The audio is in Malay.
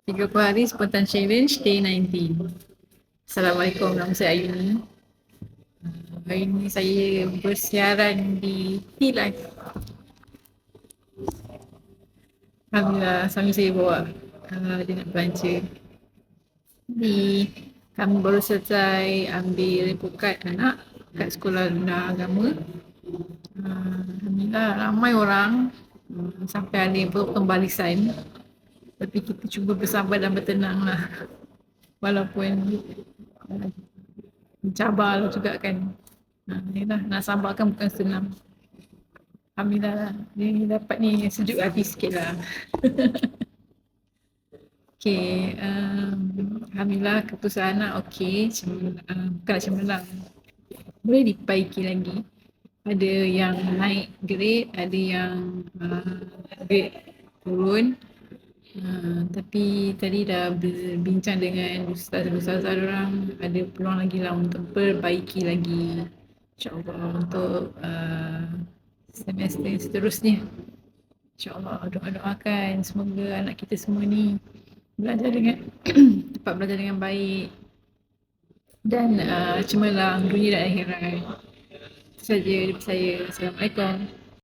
30 hari spontan challenge day 19. Assalamualaikum, nama saya Ayuni. Hari ini saya bersiaran di T-Live. Alhamdulillah, suami saya bawa dia nak belanja. Ni kami baru selesai ambil report card anak kat sekolah rendah agama. Alhamdulillah ramai orang, sampai ada pembalisan. Tapi kita cuba bersabar dan bertenang lah. Walaupun mencabar juga kan. Yelah, nak sabar kan bukan senang. Alhamdulillah lah. Dia dapat ni sejuk hati sikit lah. Okay, Alhamdulillah keputusan anak okay. Bukan nak cemerlang. Boleh diperbaiki lagi. Ada yang naik grade, ada yang grade turun. Tapi tadi dah berbincang dengan ustazah orang, ada peluang lagi lah untuk perbaiki lagi, insyaAllah, untuk semester seterusnya. InsyaAllah doakan semoga anak kita semua ni belajar dengan dapat belajar dengan baik dan cemerlang dunia dan akhirat. Itu saja dari saya. Assalamualaikum.